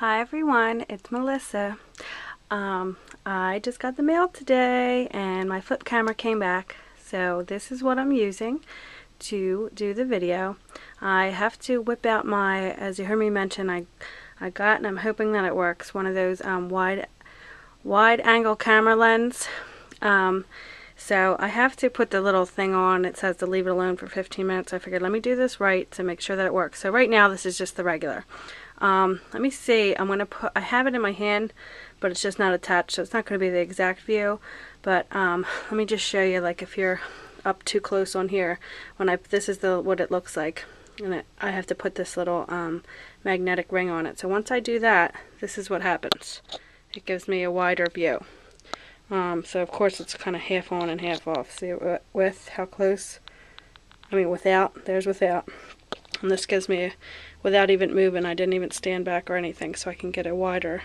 Hi everyone, it's Melissa. I just got the mail today and my flip camera came back, so this is what I'm using to do the video. I have to whip out my, as you heard me mention, I got, and I'm hoping that it works, one of those wide angle camera lens. So I have to put the little thing on. It says to leave it alone for 15 minutes. I figured let me do this right to make sure that it works. So right now this is just the regular. Let me see, I have it in my hand, but it's just not attached, so it's not going to be the exact view, but let me just show you, like, if you're up too close on here, this is what it looks like, and I have to put this little magnetic ring on it. So once I do that, this is what happens. It gives me a wider view. So of course it's kind of half on and half off. See it with how close? I mean without, there's without. And this gives me, without even moving, I didn't even stand back or anything, so I can get a wider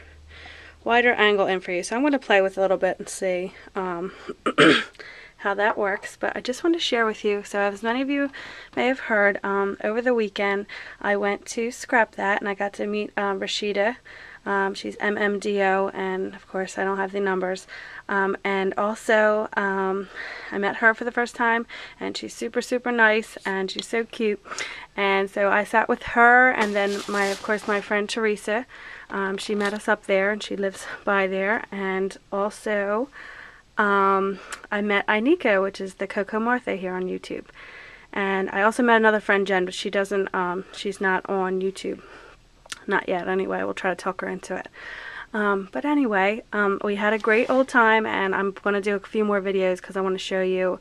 angle in for you. So I'm going to play with it a little bit and see how that works. But I just want to share with you, so as many of you may have heard, over the weekend I went to Scrap That and I got to meet Rashida. She's MMDO, and of course I don't have the numbers. And also I met her for the first time, and she's super nice, and she's so cute. And so I sat with her, and then of course my friend Teresa. She met us up there, and she lives by there. And also I met Inika, which is the Coco Martha here on YouTube. And I also met another friend, Jen, but she doesn't. She's not on YouTube. Not yet, anyway. We'll try to talk her into it. But anyway, we had a great old time, and I'm going to do a few more videos because I want to show you.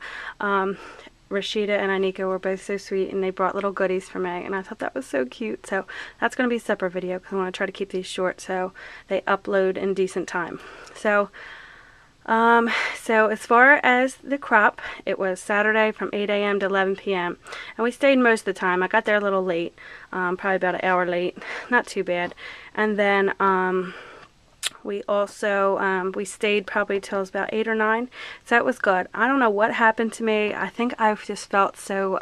Rashida and Anika were both so sweet, and they brought little goodies for me, and I thought that was so cute. So that's going to be a separate video because I want to try to keep these short so they upload in decent time. So as far as the crop, it was Saturday from 8 a.m. to 11 p.m. and we stayed most of the time. I got there a little late, probably about an hour late, not too bad. And then we also we stayed probably till it was about 8 or 9, so it was good. I don't know what happened to me. I think I just felt so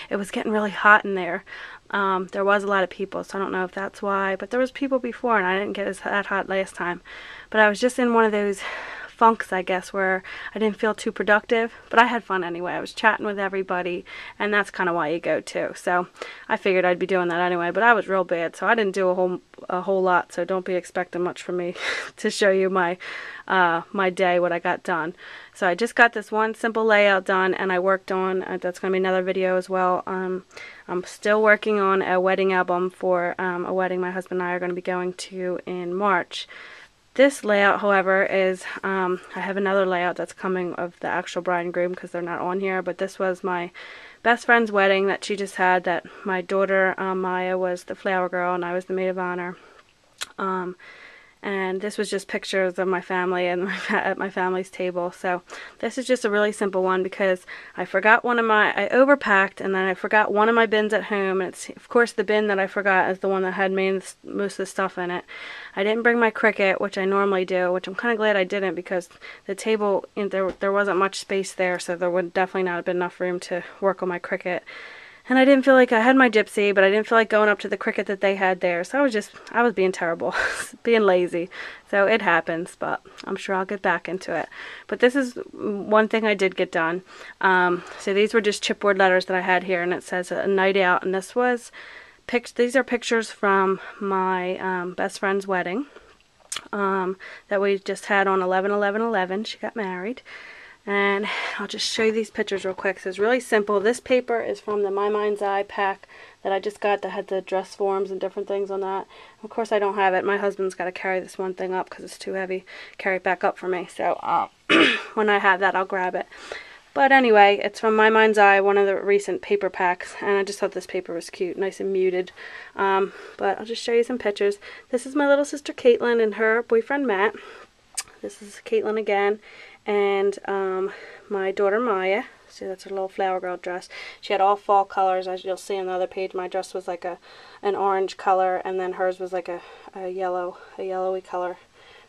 it was getting really hot in there. There was a lot of people, so I don't know if that's why, but there was people before, and I didn't get that hot last time. But I was just in one of those funks, I guess, where I didn't feel too productive, but I had fun anyway. I was chatting with everybody, and that's kind of why you go too. So I figured I'd be doing that anyway, but I was real bad, so I didn't do a whole lot. So don't be expecting much from me to show you my my day, what I got done. So I just got this one simple layout done, and I worked on that's going to be another video as well. I'm still working on a wedding album for a wedding my husband and I are going to be going to in March. This layout, however, is, I have another layout that's coming of the actual bride and groom because they're not on here, but this was my best friend's wedding that she just had, that my daughter, Maya, was the flower girl and I was the maid of honor. And this was just pictures of my family and at my family's table. So this is just a really simple one because I forgot I overpacked, and then I forgot one of my bins at home. And it's, of course, the bin that I forgot is the one that had most of the stuff in it. I didn't bring my Cricut, which I normally do, which I'm kind of glad I didn't because the table, there wasn't much space there, so there would definitely not have been enough room to work on my Cricut. And I didn't feel like, I had my Gypsy, but I didn't feel like going up to the Cricut that they had there. So I was being terrible, being lazy. So it happens, but I'm sure I'll get back into it. But this is one thing I did get done. So these were just chipboard letters that I had here, and it says a night out. And these are pictures from my best friend's wedding that we just had on 11/11/11. She got married. And I'll just show you these pictures real quick. So it's really simple. This paper is from the My Mind's Eye pack that I just got that had the dress forms and different things on that. Of course I don't have it. My husband's got to carry this one thing up because it's too heavy. Carry it back up for me. So when I have that, I'll grab it. But anyway, it's from My Mind's Eye, one of the recent paper packs. And I just thought this paper was cute, nice and muted. But I'll just show you some pictures. This is my little sister Caitlin and her boyfriend Matt. This is Caitlin again. And my daughter Maya. See, that's her little flower girl dress. She had all fall colors, as you'll see on the other page. My dress was like an orange color, and then hers was like a yellowy color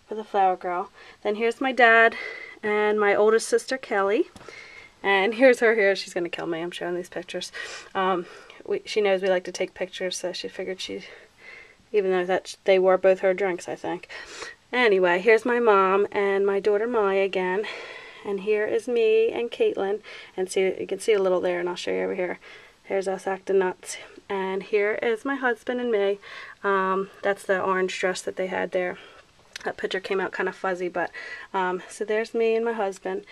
for the flower girl. Then here's my dad and my oldest sister Kelly. And here's her here. She's gonna kill me. I'm showing these pictures. She knows we like to take pictures, so she figured she'd even though that they were both her drinks, I think. Anyway, here's my mom and my daughter Maya again. And here is me and Caitlin. And see, you can see a little there, and I'll show you over here. Here's us acting nuts. And here is my husband and me. That's the orange dress that they had there. That picture came out kind of fuzzy, but so there's me and my husband.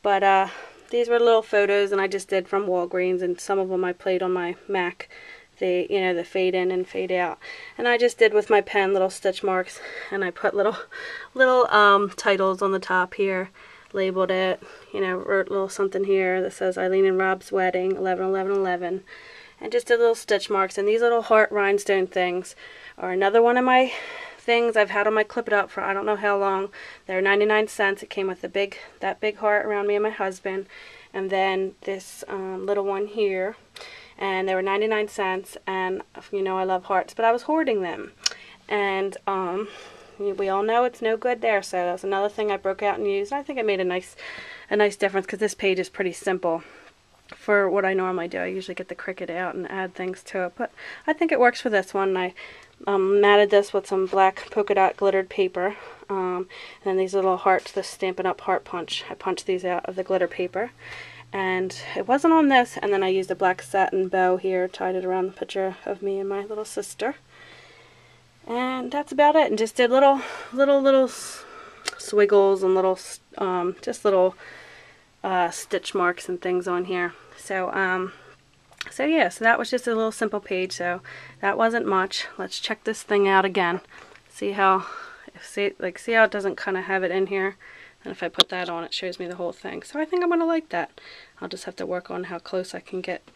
But these were little photos, and I just did from Walgreens, and some of them I played on my Mac. The fade in and fade out, and I just did with my pen little stitch marks, and I put little titles on the top here, labeled it, wrote a little something here that says Eileen and Rob's wedding, 11/11/11, and just did little stitch marks. And these little heart rhinestone things are another one of my things I've had on my Clip It Up for I don't know how long. They're 99 cents. It came with that big heart around me and my husband, and then this little one here. And they were 99 cents, and I love hearts, but I was hoarding them, and we all know it's no good there, so that's another thing I broke out and used. I think it made a nice difference, because this page is pretty simple for what I normally do. I usually get the Cricut out and add things to it, but I think it works for this one. I matted this with some black polka dot glittered paper, and then these little hearts, the Stampin' Up! Heart punch. I punched these out of the glitter paper. And it wasn't on this, and then I used a black satin bow here, tied it around the picture of me and my little sister. And that's about it. And just did little swiggles and little, just little stitch marks and things on here. So yeah, so that was just a little simple page. So that wasn't much. Let's check this thing out again. See how it doesn't kind of have it in here. And if I put that on, it shows me the whole thing. So I think I'm going to like that. I'll just have to work on how close I can get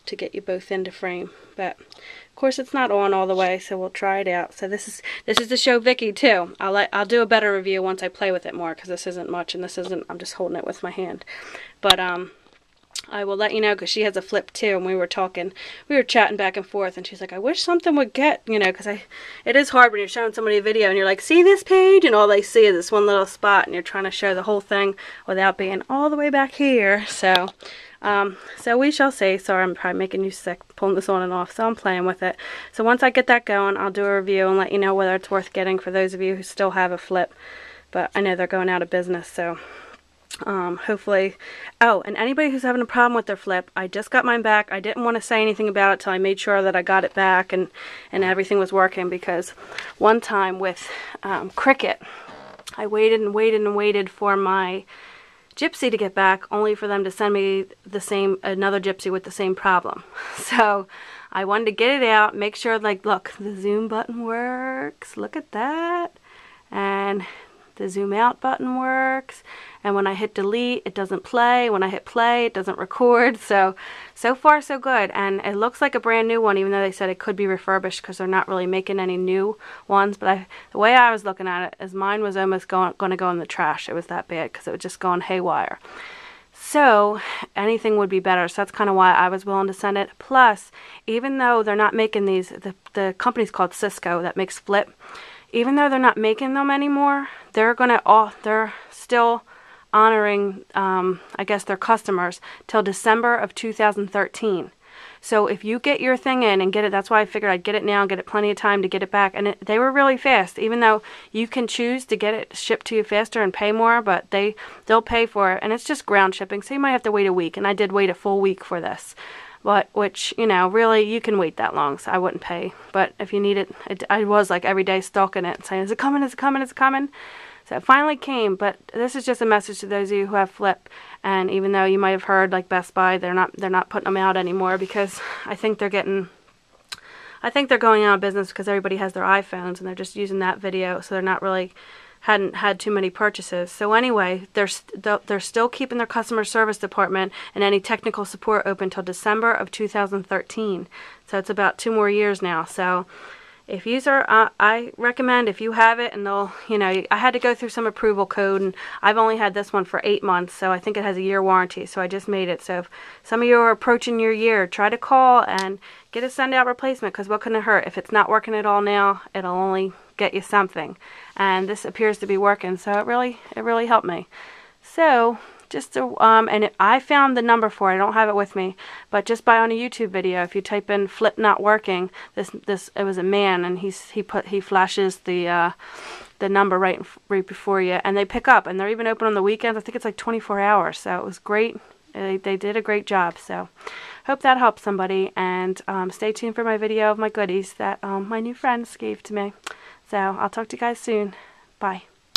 to get you both into frame. But of course it's not on all the way, so we'll try it out. So this is to show Vicky too. I'll do a better review once I play with it more, because this isn't much, and this isn't, I'm just holding it with my hand. But I will let you know, because she has a flip too, and we were chatting back and forth, and she's like, I wish something would get, because it is hard when you're showing somebody a video and you're like, see this page, and all they see is this one little spot, and you're trying to show the whole thing without being all the way back here. So we shall see. Sorry, I'm probably making you sick pulling this on and off, so I'm playing with it. So once I get that going, I'll do a review and let you know whether it's worth getting for those of you who still have a flip. But I know they're going out of business, so hopefully. Oh, and anybody who's having a problem with their flip, I just got mine back. I didn't want to say anything about it till I made sure that I got it back and everything was working, because one time with Cricut, I waited and waited and waited for my Gypsy to get back, only for them to send me another Gypsy with the same problem. So I wanted to get it out, make sure, like, look, the zoom button works, look at that, and the zoom out button works, and when I hit delete it doesn't play, when I hit play it doesn't record. So far so good, and it looks like a brand new one, even though they said it could be refurbished because they're not really making any new ones. But the way I was looking at it is mine was almost going to go in the trash. It was that bad because it was just going haywire. So anything would be better. So that's kind of why I was willing to send it. Plus, even though they're not making these, the company's called Cisco that makes flip. Even though they're not making them anymore, they're still honoring, I guess, their customers till December of 2013. So if you get your thing in and get it, that's why I figured I'd get it now and get it plenty of time to get it back. And they were really fast, even though you can choose to get it shipped to you faster and pay more, but they'll pay for it. And it's just ground shipping, so you might have to wait a week. And I did wait a full week for this. But, which, really, you can wait that long, so I wouldn't pay. But if you need it, I was like every day stalking it, saying, is it coming, is it coming, is it coming? So it finally came, but this is just a message to those of you who have flip. And even though you might have heard, like Best Buy, they're not putting them out anymore, because I think they're going out of business because everybody has their iPhones, and they're just using that video, so they're not really, hadn't had too many purchases. So anyway, they're still keeping their customer service department and any technical support open till December of 2013. So it's about 2 more years now. So if you I recommend, if you have it, and they'll, I had to go through some approval code, and I've only had this one for 8 months, so I think it has a year warranty, so I just made it. So if some of you are approaching your year, try to call and get a send out replacement, because what can it hurt? If it's not working at all now, it'll only get you something. And this appears to be working, so it really helped me. So just to, I found the number for it. I don't have it with me, but just by on a YouTube video, if you type in flip not working, it was a man, and he flashes the number right before you, and they pick up, and they're even open on the weekends. I think it's like 24 hours, so it was great. They did a great job. So hope that helps somebody, and stay tuned for my video of my goodies that my new friends gave to me. So I'll talk to you guys soon. Bye.